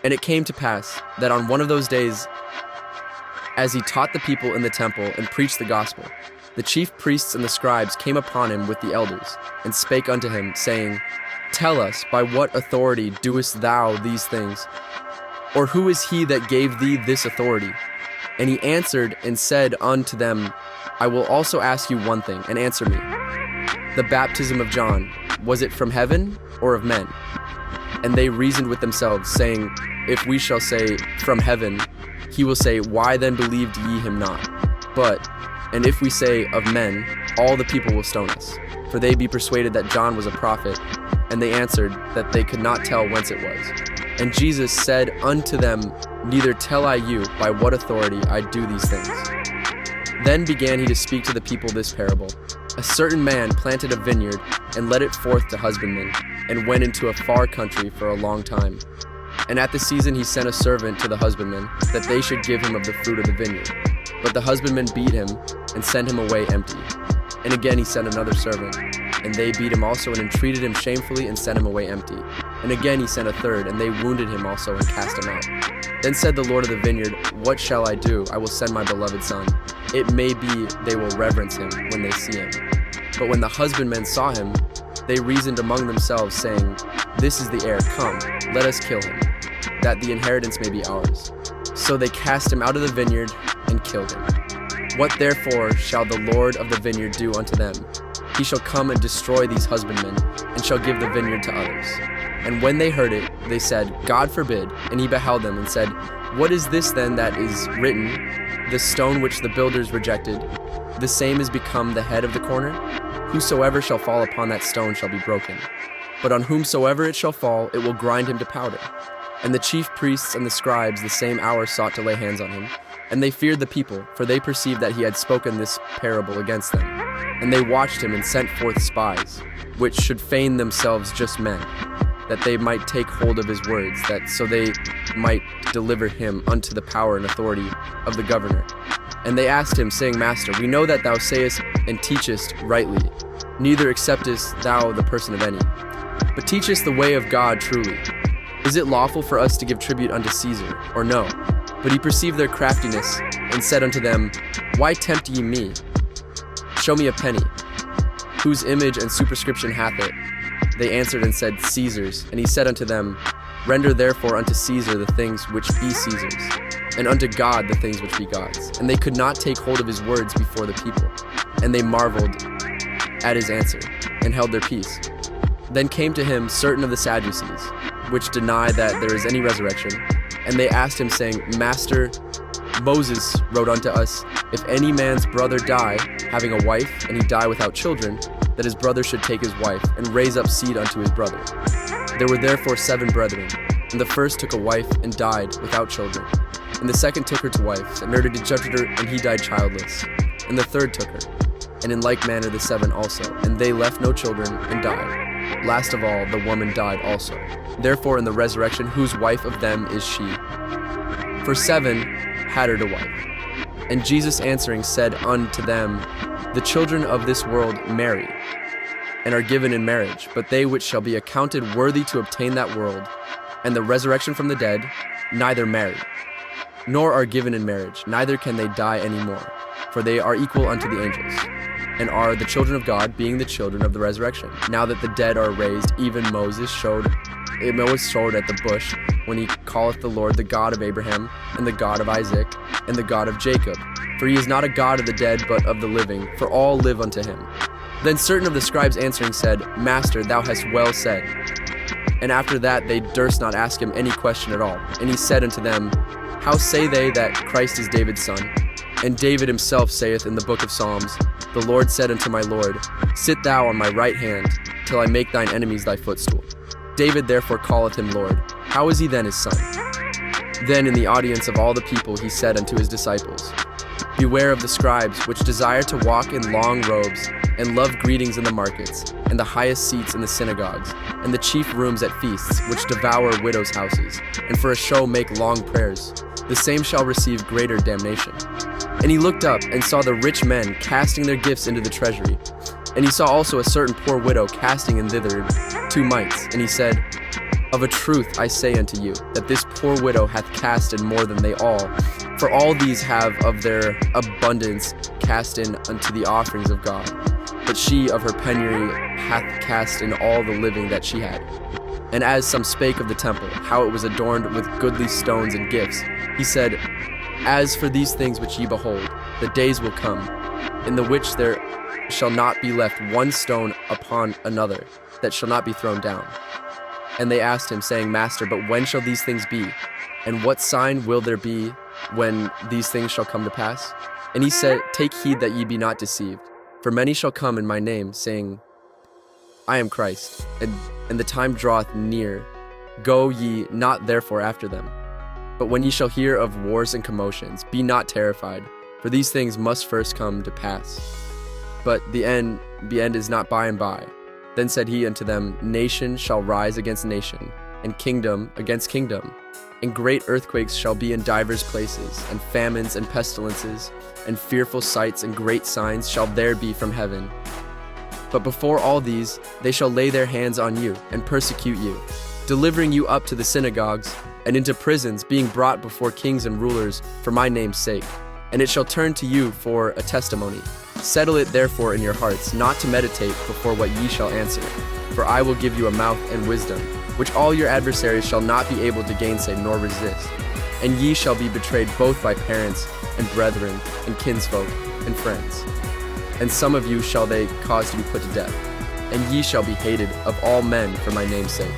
And it came to pass that on one of those days, as he taught the people in the temple and preached the gospel, the chief priests and the scribes came upon him with the elders, and spake unto him, saying, Tell us, by what authority doest thou these things? Or who is he that gave thee this authority? And he answered and said unto them, I will also ask you one thing, and answer me. The baptism of John, was it from heaven or of men? And they reasoned with themselves, saying, If we shall say, From heaven, he will say, Why then believed ye him not? And if we say, Of men, all the people will stone us. For they be persuaded that John was a prophet. And they answered that they could not tell whence it was. And Jesus said unto them, Neither tell I you by what authority I do these things. Then began he to speak to the people this parable. A certain man planted a vineyard, and led it forth to husbandmen, and went into a far country for a long time. And at the season he sent a servant to the husbandmen, that they should give him of the fruit of the vineyard. But the husbandmen beat him, and sent him away empty. And again he sent another servant, and they beat him also, and entreated him shamefully, and sent him away empty. And again he sent a third, and they wounded him also, and cast him out. Then said the Lord of the vineyard, What shall I do? I will send my beloved son. It may be they will reverence him when they see him. But when the husbandmen saw him, they reasoned among themselves, saying, This is the heir, come, let us kill him, that the inheritance may be ours. So they cast him out of the vineyard, and killed him. What therefore shall the Lord of the vineyard do unto them? He shall come and destroy these husbandmen, and shall give the vineyard to others. And when they heard it, they said, God forbid. And he beheld them, and said, What is this then that is written? The stone which the builders rejected, the same is become the head of the corner? Whosoever shall fall upon that stone shall be broken. But on whomsoever it shall fall, it will grind him to powder. And the chief priests and the scribes the same hour sought to lay hands on him. And they feared the people, for they perceived that he had spoken this parable against them. And they watched him, and sent forth spies, which should feign themselves just men, that they might take hold of his words, that so they might deliver him unto the power and authority of the governor. And they asked him, saying, Master, we know that thou sayest and teachest rightly, neither acceptest thou the person of any, but teachest the way of God truly. Is it lawful for us to give tribute unto Caesar, or no? But he perceived their craftiness, and said unto them, Why tempt ye me? Show me a penny. Whose image and superscription hath it? They answered and said, Caesar's. And he said unto them, Render therefore unto Caesar the things which be Caesar's, and unto God the things which be God's. And they could not take hold of his words before the people. And they marveled at his answer, and held their peace. Then came to him certain of the Sadducees, which deny that there is any resurrection. And they asked him, saying, Master, Moses wrote unto us, If any man's brother die, having a wife, and he die without children, that his brother should take his wife, and raise up seed unto his brother. There were therefore 7 brethren, and the first took a wife, and died without children. And the second took her to wife, and nurtured her, and he died childless. And the third took her, and in like manner the 7 also, and they left no children, and died. Last of all, the woman died also. Therefore in the resurrection, whose wife of them is she? For 7 had her to wife. And Jesus answering said unto them, The children of this world marry, and are given in marriage, but they which shall be accounted worthy to obtain that world, and the resurrection from the dead, neither marry, nor are given in marriage, neither can they die any more, for they are equal unto the angels, and are the children of God, being the children of the resurrection. Now that the dead are raised, even Moses showed at the bush, when he calleth the Lord the God of Abraham, and the God of Isaac, and the God of Jacob. For he is not a God of the dead, but of the living, for all live unto him. Then certain of the scribes answering said, Master, thou hast well said. And after that they durst not ask him any question at all. And he said unto them, How say they that Christ is David's son? And David himself saith in the book of Psalms, The Lord said unto my Lord, Sit thou on my right hand, till I make thine enemies thy footstool. David therefore calleth him Lord. How is he then his son? Then in the audience of all the people he said unto his disciples, Beware of the scribes, which desire to walk in long robes, and love greetings in the markets, and the highest seats in the synagogues, and the chief rooms at feasts, which devour widows' houses, and for a show make long prayers. The same shall receive greater damnation. And he looked up, and saw the rich men casting their gifts into the treasury. And he saw also a certain poor widow casting in thither 2 mites. And he said, Of a truth I say unto you, that this poor widow hath cast in more than they all. For all these have of their abundance cast in unto the offerings of God. But she of her penury hath cast in all the living that she had. And as some spake of the temple, how it was adorned with goodly stones and gifts, he said, As for these things which ye behold, the days will come, in the which there shall not be left one stone upon another, that shall not be thrown down. And they asked him, saying, Master, but when shall these things be? And what sign will there be when these things shall come to pass? And he said, Take heed that ye be not deceived. For many shall come in my name, saying, I am Christ, and the time draweth near. Go ye not therefore after them. But when ye shall hear of wars and commotions, be not terrified, for these things must first come to pass. But the end is not by and by. Then said he unto them, Nation shall rise against nation, and kingdom against kingdom. And great earthquakes shall be in divers places, and famines and pestilences, and fearful sights and great signs shall there be from heaven. But before all these, they shall lay their hands on you, and persecute you, delivering you up to the synagogues, and into prisons, being brought before kings and rulers for my name's sake. And it shall turn to you for a testimony. Settle it therefore in your hearts, not to meditate before what ye shall answer. For I will give you a mouth and wisdom, which all your adversaries shall not be able to gainsay nor resist. And ye shall be betrayed both by parents and brethren and kinsfolk and friends. And some of you shall they cause to be put to death. And ye shall be hated of all men for my name's sake.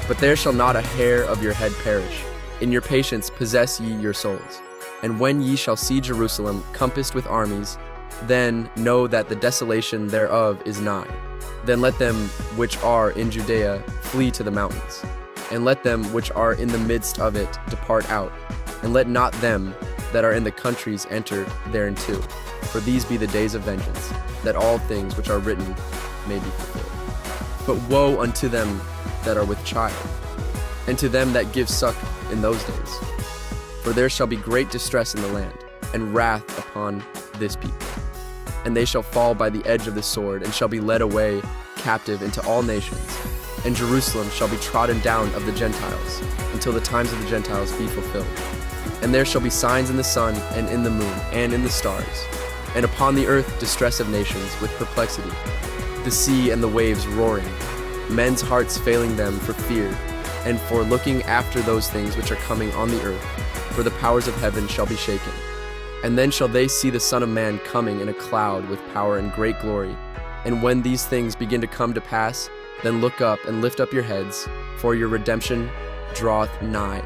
But there shall not a hair of your head perish. In your patience possess ye your souls. And when ye shall see Jerusalem compassed with armies, then know that the desolation thereof is nigh. Then let them which are in Judea flee to the mountains. And let them which are in the midst of it depart out. And let not them that are in the countries enter thereinto. For these be the days of vengeance, that all things which are written may be fulfilled. But woe unto them that are with child, and to them that give suck in those days. For there shall be great distress in the land, and wrath upon this people. And they shall fall by the edge of the sword, and shall be led away captive into all nations. And Jerusalem shall be trodden down of the Gentiles, until the times of the Gentiles be fulfilled. And there shall be signs in the sun, and in the moon, and in the stars. And upon the earth distress of nations, with perplexity, the sea and the waves roaring, men's hearts failing them for fear, and for looking after those things which are coming on the earth, for the powers of heaven shall be shaken. And then shall they see the Son of Man coming in a cloud with power and great glory. And when these things begin to come to pass, then look up and lift up your heads, for your redemption draweth nigh.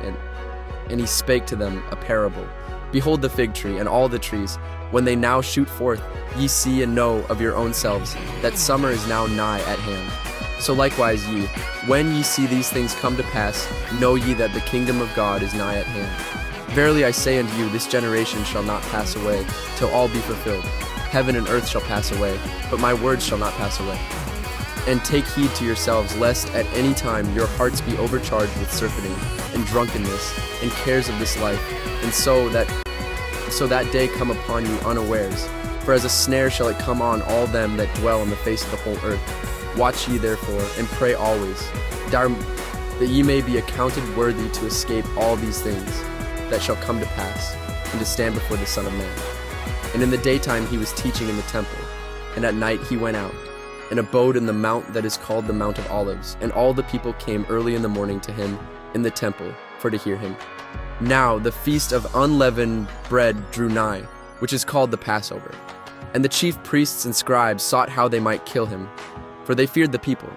And he spake to them a parable. Behold the fig tree and all the trees, when they now shoot forth, ye see and know of your own selves, that summer is now nigh at hand. So likewise ye, when ye see these things come to pass, know ye that the kingdom of God is nigh at hand. Verily I say unto you, this generation shall not pass away, till all be fulfilled. Heaven and earth shall pass away, but my words shall not pass away. And take heed to yourselves, lest at any time your hearts be overcharged with surfeiting, and drunkenness, and cares of this life, and so that day come upon you unawares. For as a snare shall it come on all them that dwell on the face of the whole earth. Watch ye therefore, and pray always, that ye may be accounted worthy to escape all these things that shall come to pass, and to stand before the Son of Man. And in the daytime he was teaching in the temple, and at night he went out, and abode in the mount that is called the Mount of Olives, and all the people came early in the morning to him in the temple, for to hear him. Now the feast of unleavened bread drew nigh, which is called the Passover. And the chief priests and scribes sought how they might kill him, for they feared the people.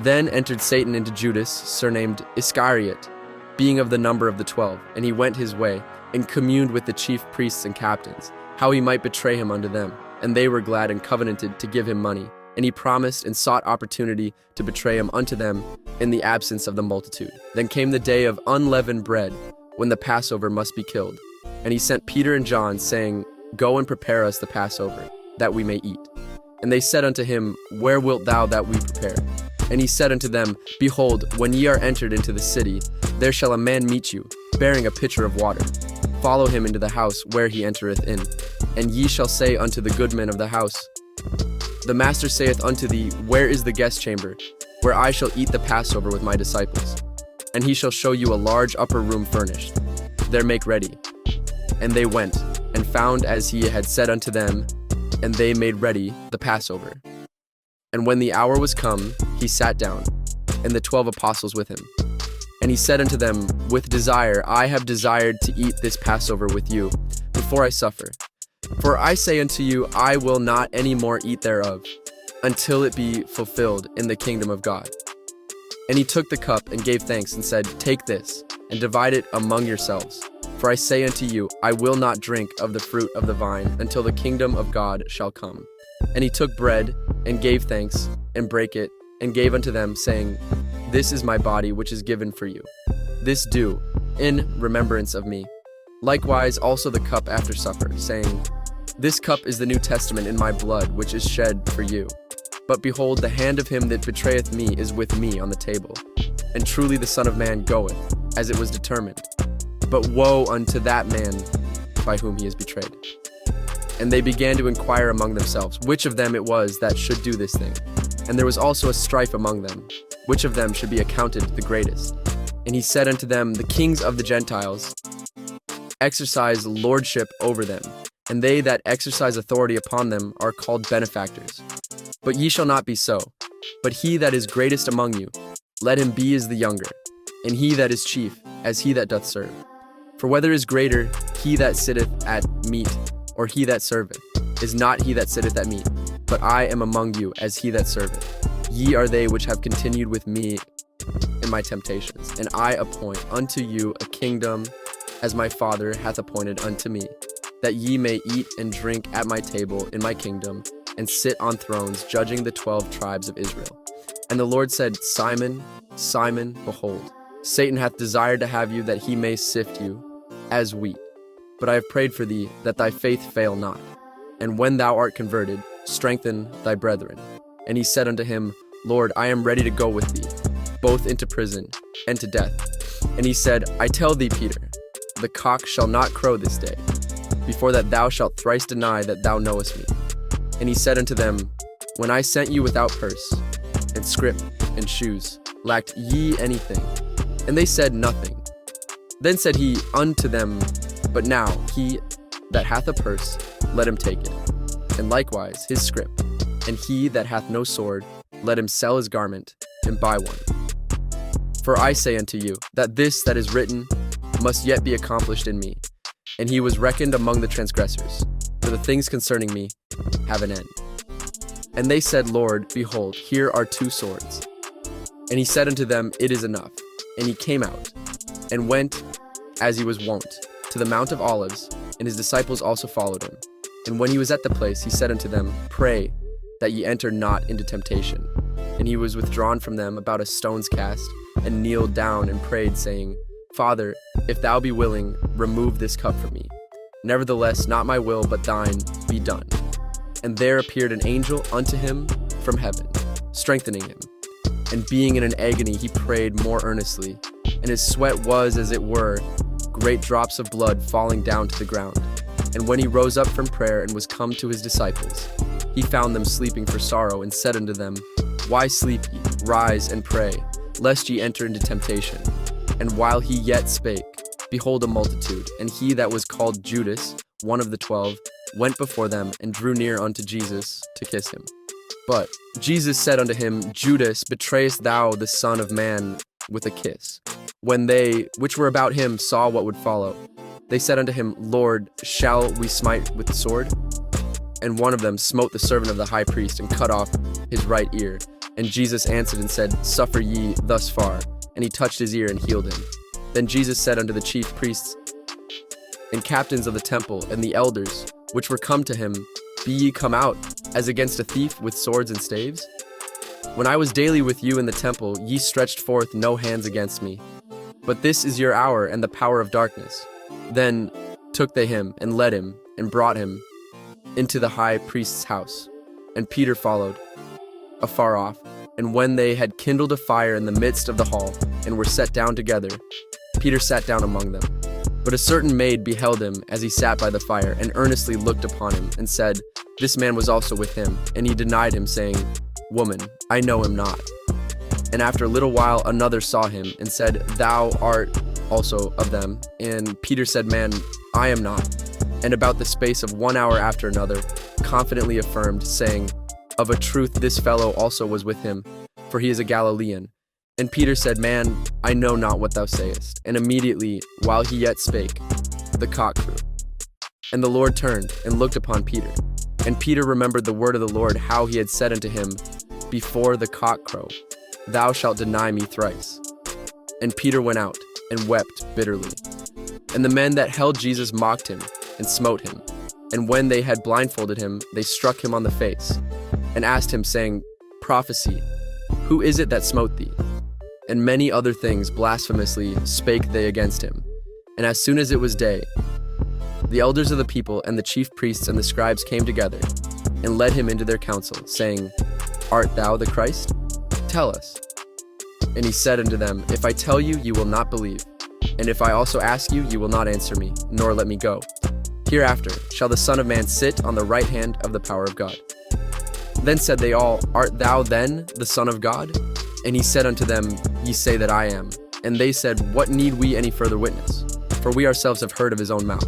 Then entered Satan into Judas, surnamed Iscariot, being of the number of the 12, and he went his way, and communed with the chief priests and captains, how he might betray him unto them. And they were glad and covenanted to give him money. And he promised and sought opportunity to betray him unto them in the absence of the multitude. Then came the day of unleavened bread, when the Passover must be killed. And he sent Peter and John, saying, Go and prepare us the Passover, that we may eat. And they said unto him, Where wilt thou that we prepare? And he said unto them, Behold, when ye are entered into the city, there shall a man meet you, bearing a pitcher of water. Follow him into the house where he entereth in. And ye shall say unto the goodman of the house, The master saith unto thee, Where is the guest chamber, where I shall eat the Passover with my disciples? and he shall show you a large upper room furnished. There make ready. And they went, and found as he had said unto them, and they made ready the Passover. And when the hour was come, he sat down, and the 12 apostles with him. And he said unto them, With desire I have desired to eat this Passover with you, before I suffer. For I say unto you, I will not any more eat thereof, until it be fulfilled in the kingdom of God. And he took the cup, and gave thanks, and said, Take this, and divide it among yourselves. For I say unto you, I will not drink of the fruit of the vine, until the kingdom of God shall come. And he took bread, and gave thanks, and brake it, and gave unto them, saying, This is my body, which is given for you. This do, in remembrance of me. Likewise also the cup after supper, saying, This cup is the New Testament in my blood, which is shed for you. But behold, the hand of him that betrayeth me is with me on the table. And truly the Son of Man goeth, as it was determined. But woe unto that man by whom he is betrayed. And they began to inquire among themselves, which of them it was that should do this thing. And there was also a strife among them, which of them should be accounted the greatest. And he said unto them, The kings of the Gentiles exercise lordship over them, and they that exercise authority upon them are called benefactors. But ye shall not be so. But he that is greatest among you, let him be as the younger, and he that is chief, as he that doth serve. For whether is greater, he that sitteth at meat, or he that serveth, is not he that sitteth at meat, but I am among you as he that serveth. Ye are they which have continued with me in my temptations, and I appoint unto you a kingdom, as my Father hath appointed unto me, that ye may eat and drink at my table in my kingdom, and sit on thrones, judging the 12 tribes of Israel. And the Lord said, Simon, Simon, behold, Satan hath desired to have you, that he may sift you as wheat. But I have prayed for thee, that thy faith fail not. And when thou art converted, strengthen thy brethren. And he said unto him, Lord, I am ready to go with thee, both into prison and to death. And he said, I tell thee, Peter, the cock shall not crow this day, before that thou shalt thrice deny that thou knowest me. And he said unto them, When I sent you without purse, and scrip, and shoes, lacked ye anything? And they said, Nothing. Then said he unto them, But now he that hath a purse, let him take it, and likewise his scrip. And he that hath no sword, let him sell his garment, and buy one. For I say unto you, that this that is written must yet be accomplished in me. And he was reckoned among the transgressors. For the things concerning me have an end. And they said, Lord, behold, here are 2 swords. And he said unto them, It is enough. And he came out, and went, as he was wont, to the Mount of Olives, and his disciples also followed him. And when he was at the place, he said unto them, Pray that ye enter not into temptation. And he was withdrawn from them about a stone's cast, and kneeled down and prayed, saying, Father, if thou be willing, remove this cup from me. Nevertheless, not my will, but thine be done. And there appeared an angel unto him from heaven, strengthening him. And being in an agony, he prayed more earnestly, and his sweat was, as it were, great drops of blood falling down to the ground. And when he rose up from prayer and was come to his disciples, he found them sleeping for sorrow, and said unto them, Why sleep ye? Rise and pray, lest ye enter into temptation. And while he yet spake, behold, a multitude, and he that was called Judas, one of the 12, went before them, and drew near unto Jesus to kiss him. But Jesus said unto him, Judas, betrayest thou the Son of Man with a kiss? When they, which were about him, saw what would follow, they said unto him, Lord, shall we smite with the sword? And one of them smote the servant of the high priest, and cut off his right ear. And Jesus answered and said, Suffer ye thus far. And he touched his ear and healed him. Then Jesus said unto the chief priests and captains of the temple, and the elders, which were come to him, Be ye come out, as against a thief, with swords and staves? When I was daily with you in the temple, ye stretched forth no hands against me. But this is your hour and the power of darkness. Then took they him, and led him, and brought him into the high priest's house. And Peter followed afar off. And when they had kindled a fire in the midst of the hall, and were set down together, Peter sat down among them. But a certain maid beheld him as he sat by the fire, and earnestly looked upon him, and said, This man was also with him. And he denied him, saying, Woman, I know him not. And after a little while, another saw him and said, "Thou art also of them." And Peter said, "Man, I am not." And about the space of 1 hour after another, confidently affirmed, saying, "Of a truth this fellow also was with him, for he is a Galilean." And Peter said, "Man, I know not what thou sayest." And immediately, while he yet spake, the cock crew. And the Lord turned and looked upon Peter. And Peter remembered the word of the Lord, how he had said unto him, "Before the cock crow, thou shalt deny me thrice." And Peter went out and wept bitterly. And the men that held Jesus mocked him and smote him. And when they had blindfolded him, they struck him on the face, and asked him, saying, "Prophesy, who is it that smote thee?" And many other things blasphemously spake they against him. And as soon as it was day, the elders of the people and the chief priests and the scribes came together, and led him into their council, saying, "Art thou the Christ? Tell us." And he said unto them, "If I tell you, you will not believe. And if I also ask you, you will not answer me, nor let me go. Hereafter shall the Son of Man sit on the right hand of the power of God." Then said they all, "Art thou then the Son of God?" And he said unto them, "Ye say that I am." And they said, "What need we any further witness? For we ourselves have heard of his own mouth."